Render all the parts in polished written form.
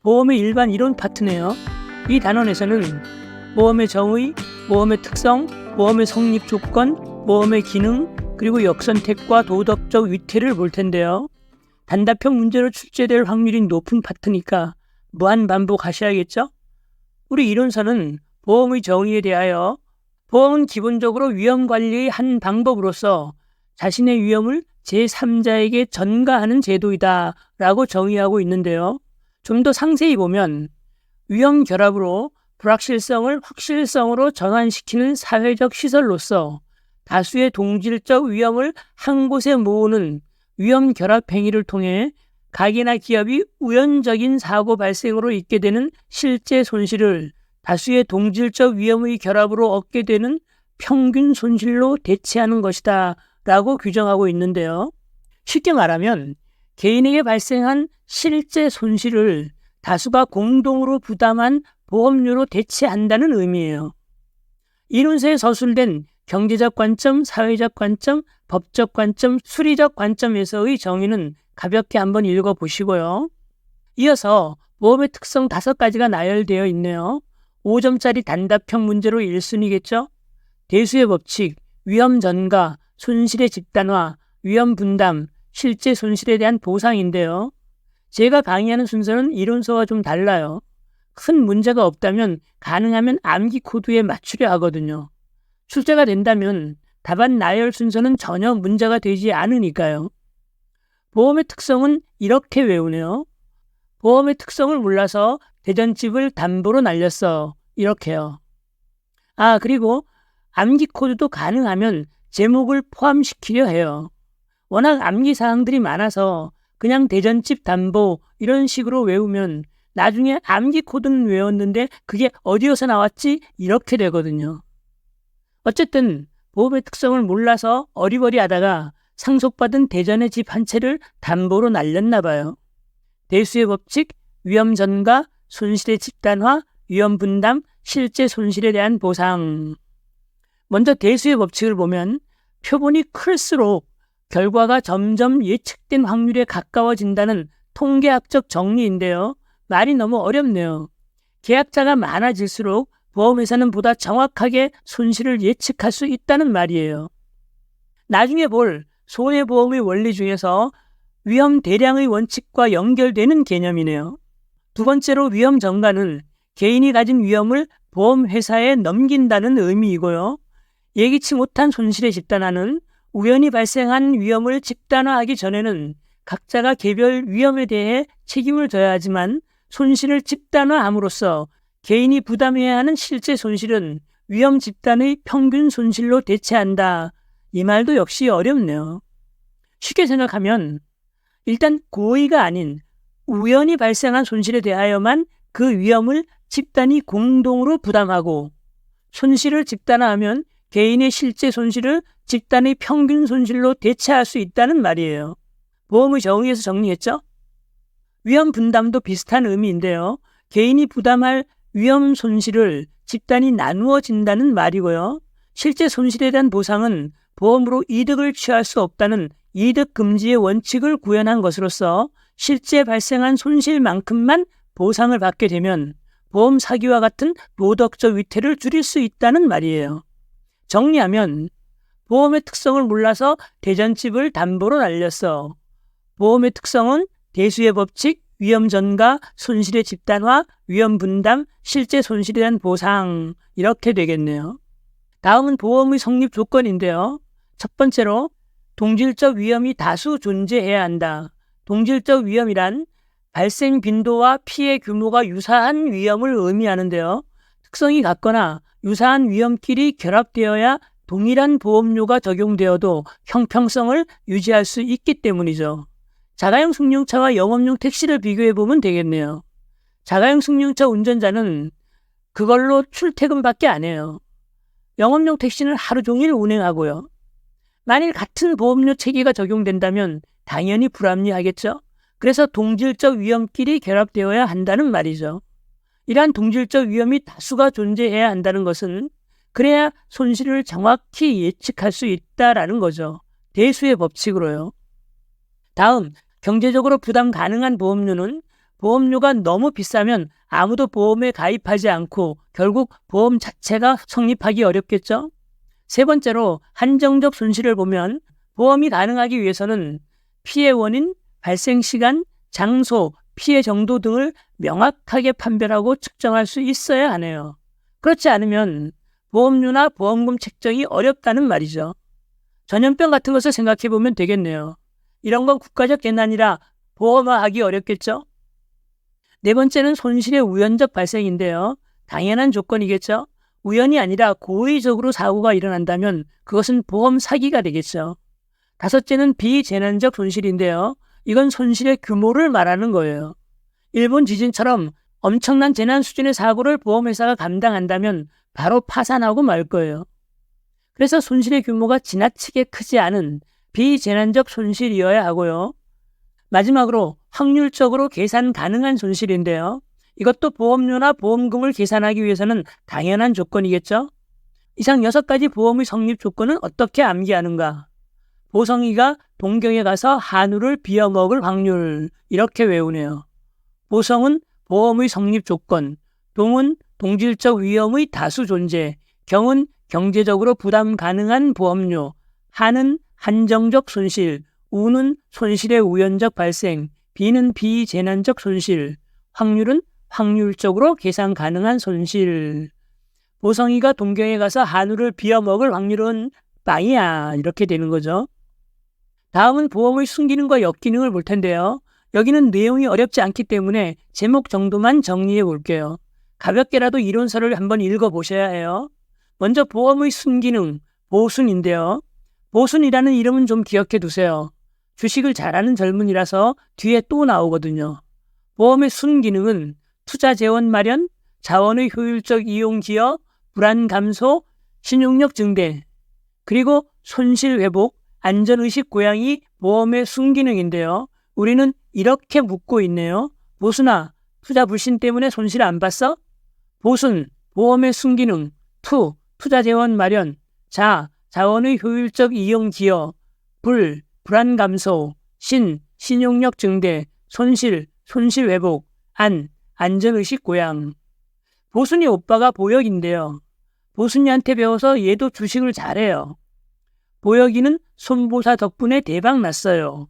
보험의 일반 이론 파트네요. 이 단원에서는 보험의 정의, 보험의 특성, 보험의 성립 조건, 보험의 기능, 그리고 역선택과 도덕적 위태를 볼 텐데요. 단답형 문제로 출제될 확률이 높은 파트니까 무한 반복하셔야겠죠? 우리 이론서는 보험의 정의에 대하여 보험은 기본적으로 위험 관리의 한 방법으로서 자신의 위험을 제3자에게 전가하는 제도이다 라고 정의하고 있는데요. 좀 더 상세히 보면 위험 결합으로 불확실성을 확실성으로 전환시키는 사회적 시설로서 다수의 동질적 위험을 한 곳에 모으는 위험 결합 행위를 통해 가게나 기업이 우연적인 사고 발생으로 있게 되는 실제 손실을 다수의 동질적 위험의 결합으로 얻게 되는 평균 손실로 대체하는 것이다 라고 규정하고 있는데요. 쉽게 말하면 개인에게 발생한 실제 손실을 다수가 공동으로 부담한 보험료로 대체한다는 의미예요. 이론서에 서술된 경제적 관점, 사회적 관점, 법적 관점, 수리적 관점에서의 정의는 가볍게 한번 읽어보시고요. 이어서 보험의 특성 5가지가 나열되어 있네요. 5점짜리 단답형 문제로 1순위겠죠? 대수의 법칙, 위험 전가, 손실의 집단화, 위험 분담, 실제 손실에 대한 보상인데요. 제가 강의하는 순서는 이론서와 좀 달라요. 큰 문제가 없다면 가능하면 암기 코드에 맞추려 하거든요. 출제가 된다면 답안 나열 순서는 전혀 문제가 되지 않으니까요. 보험의 특성은 이렇게 외우네요. 보험의 특성을 몰라서 대전집을 담보로 날렸어. 이렇게요. 그리고 암기 코드도 가능하면 제목을 포함시키려 해요. 워낙 암기 사항들이 많아서 그냥 대전집 담보 이런 식으로 외우면 나중에 암기 코드는 외웠는데 그게 어디에서 나왔지? 이렇게 되거든요. 어쨌든 보험의 특성을 몰라서 어리버리하다가 상속받은 대전의 집 한 채를 담보로 날렸나 봐요. 대수의 법칙, 위험 전가, 손실의 집단화, 위험 분담, 실제 손실에 대한 보상. 먼저 대수의 법칙을 보면 표본이 클수록 결과가 점점 예측된 확률에 가까워진다는 통계학적 정리인데요. 말이 너무 어렵네요. 계약자가 많아질수록 보험회사는 보다 정확하게 손실을 예측할 수 있다는 말이에요. 나중에 볼 손해보험의 원리 중에서 위험 대량의 원칙과 연결되는 개념이네요. 두 번째로 위험 전가는 개인이 가진 위험을 보험회사에 넘긴다는 의미이고요. 예기치 못한 손실의 집단화는 우연히 발생한 위험을 집단화하기 전에는 각자가 개별 위험에 대해 책임을 져야 하지만 손실을 집단화함으로써 개인이 부담해야 하는 실제 손실은 위험 집단의 평균 손실로 대체한다. 이 말도 역시 어렵네요. 쉽게 생각하면 일단 고의가 아닌 우연히 발생한 손실에 대하여만 그 위험을 집단이 공동으로 부담하고 손실을 집단화하면 개인의 실제 손실을 집단의 평균 손실로 대체할 수 있다는 말이에요. 보험의 정의에서 정리했죠? 위험 분담도 비슷한 의미인데요. 개인이 부담할 위험 손실을 집단이 나누어진다는 말이고요. 실제 손실에 대한 보상은 보험으로 이득을 취할 수 없다는 이득 금지의 원칙을 구현한 것으로서 실제 발생한 손실만큼만 보상을 받게 되면 보험 사기와 같은 도덕적 위태를 줄일 수 있다는 말이에요. 정리하면 보험의 특성을 몰라서 대전집을 담보로 날렸어. 보험의 특성은 대수의 법칙, 위험 전가, 손실의 집단화, 위험 분담, 실제 손실에 대한 보상 이렇게 되겠네요. 다음은 보험의 성립 조건인데요. 첫 번째로 동질적 위험이 다수 존재해야 한다. 동질적 위험이란 발생 빈도와 피해 규모가 유사한 위험을 의미하는데요. 특성이 같거나 유사한 위험끼리 결합되어야 동일한 보험료가 적용되어도 형평성을 유지할 수 있기 때문이죠. 자가용 승용차와 영업용 택시를 비교해보면 되겠네요. 자가용 승용차 운전자는 그걸로 출퇴근밖에 안 해요. 영업용 택시는 하루 종일 운행하고요. 만일 같은 보험료 체계가 적용된다면 당연히 불합리하겠죠. 그래서 동질적 위험끼리 결합되어야 한다는 말이죠. 이러한 동질적 위험이 다수가 존재해야 한다는 것은 그래야 손실을 정확히 예측할 수 있다라는 거죠. 대수의 법칙으로요. 다음, 경제적으로 부담 가능한 보험료는 보험료가 너무 비싸면 아무도 보험에 가입하지 않고 결국 보험 자체가 성립하기 어렵겠죠. 세 번째로 한정적 손실을 보면 보험이 가능하기 위해서는 피해 원인, 발생 시간, 장소, 피해 정도 등을 명확하게 판별하고 측정할 수 있어야 하네요. 그렇지 않으면 보험료나 보험금 책정이 어렵다는 말이죠. 전염병 같은 것을 생각해 보면 되겠네요. 이런 건 국가적 재난이라 보험화하기 어렵겠죠? 네 번째는 손실의 우연적 발생인데요. 당연한 조건이겠죠? 우연이 아니라 고의적으로 사고가 일어난다면 그것은 보험 사기가 되겠죠. 다섯째는 비재난적 손실인데요. 이건 손실의 규모를 말하는 거예요. 일본 지진처럼 엄청난 재난 수준의 사고를 보험회사가 감당한다면 바로 파산하고 말 거예요. 그래서 손실의 규모가 지나치게 크지 않은 비재난적 손실이어야 하고요. 마지막으로 확률적으로 계산 가능한 손실인데요. 이것도 보험료나 보험금을 계산하기 위해서는 당연한 조건이겠죠. 이상 6가지 보험의 성립 조건은 어떻게 암기하는가? 보성이가 동경에 가서 한우를 비어먹을 확률, 이렇게 외우네요. 보성은 보험의 성립 조건, 동은 동질적 위험의 다수 존재, 경은 경제적으로 부담 가능한 보험료, 한은 한정적 손실, 우는 손실의 우연적 발생, 비는 비재난적 손실, 확률은 확률적으로 계산 가능한 손실. 보성이가 동경에 가서 한우를 비어먹을 확률은 빵이야, 이렇게 되는 거죠. 다음은 보험의 순기능과 역기능을 볼 텐데요. 여기는 내용이 어렵지 않기 때문에 제목 정도만 정리해 볼게요. 가볍게라도 이론서를 한번 읽어보셔야 해요. 먼저 보험의 순기능, 보순인데요. 보순이라는 이름은 좀 기억해 두세요. 주식을 잘하는 젊은이라서 뒤에 또 나오거든요. 보험의 순기능은 투자 재원 마련, 자원의 효율적 이용 기여, 불안 감소, 신용력 증대, 그리고 손실 회복, 안전의식 고양이 보험의 순기능인데요. 우리는 이렇게 묻고 있네요. 보순아, 투자 불신 때문에 손실 안 봤어? 보순, 보험의 순기능, 투자 재원 마련, 자원의 효율적 이용 기여, 불안 감소, 신용력 증대, 손실 회복, 안전의식 고양. 보순이 오빠가 보혁인데요. 보순이한테 배워서 얘도 주식을 잘해요. 보혁이는 손보사 덕분에 대박 났어요.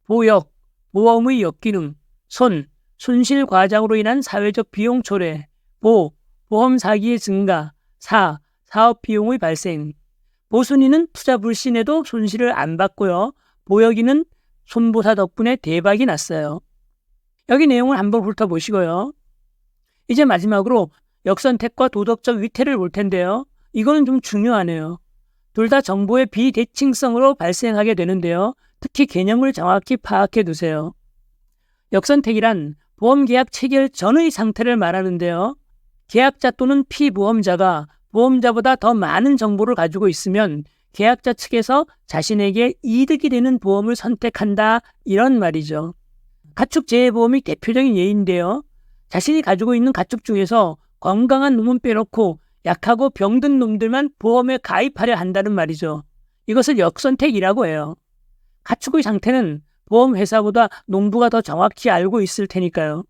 보역, 보험의 역기능, 손실 과장으로 인한 사회적 비용 초래, 보험 사기의 증가, 사업 비용의 발생. 보순이는 투자 불신에도 손실을 안 봤고요. 보혁이는 손보사 덕분에 대박이 났어요. 여기 내용을 한번 훑어보시고요. 이제 마지막으로 역선택과 도덕적 위태를 볼 텐데요. 이거는 좀 중요하네요. 둘 다 정보의 비대칭성으로 발생하게 되는데요. 특히 개념을 정확히 파악해 두세요. 역선택이란 보험계약 체결 전의 상태를 말하는데요. 계약자 또는 피보험자가 보험자보다 더 많은 정보를 가지고 있으면 계약자 측에서 자신에게 이득이 되는 보험을 선택한다, 이런 말이죠. 가축재해보험이 대표적인 예인데요. 자신이 가지고 있는 가축 중에서 건강한 놈은 빼놓고 약하고 병든 놈들만 보험에 가입하려 한다는 말이죠. 이것을 역선택이라고 해요. 가축의 상태는 보험회사보다 농부가 더 정확히 알고 있을 테니까요.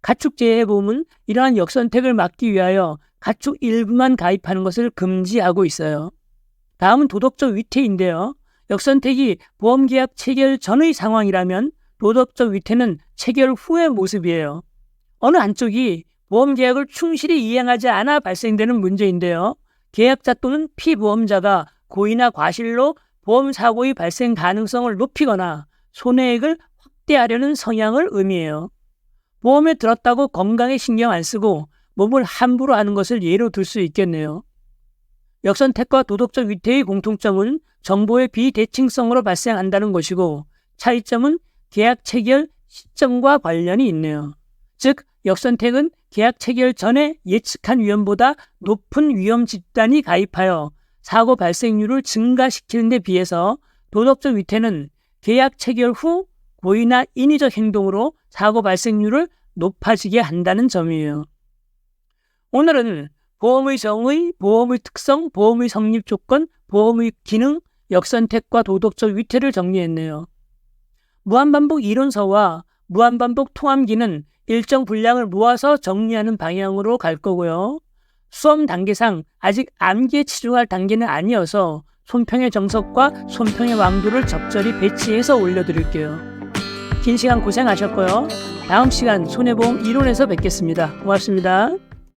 가축재해보험은 이러한 역선택을 막기 위하여 가축 일부만 가입하는 것을 금지하고 있어요. 다음은 도덕적 위태인데요. 역선택이 보험계약 체결 전의 상황이라면 도덕적 위태는 체결 후의 모습이에요. 어느 한쪽이 보험계약을 충실히 이행하지 않아 발생되는 문제인데요. 계약자 또는 피보험자가 고의나 과실로 보험사고의 발생 가능성을 높이거나 손해액을 확대하려는 성향을 의미해요. 보험에 들었다고 건강에 신경 안 쓰고 몸을 함부로 하는 것을 예로 들 수 있겠네요. 역선택과 도덕적 위태의 공통점은 정보의 비대칭성으로 발생한다는 것이고 차이점은 계약 체결 시점과 관련이 있네요. 즉, 역선택은 계약 체결 전에 예측한 위험보다 높은 위험 집단이 가입하여 사고 발생률을 증가시키는 데 비해서 도덕적 위태는 계약 체결 후 고의나 인위적 행동으로 사고 발생률을 높아지게 한다는 점이에요. 오늘은 보험의 정의, 보험의 특성, 보험의 성립 조건, 보험의 기능, 역선택과 도덕적 위태를 정리했네요. 무한반복 이론서와 무한반복 통함기는 일정 분량을 모아서 정리하는 방향으로 갈 거고요. 수험 단계상 아직 암기에 치중할 단계는 아니어서 손평의 정석과 손평의 왕도를 적절히 배치해서 올려드릴게요. 긴 시간 고생하셨고요. 다음 시간 손해보험 이론에서 뵙겠습니다. 고맙습니다.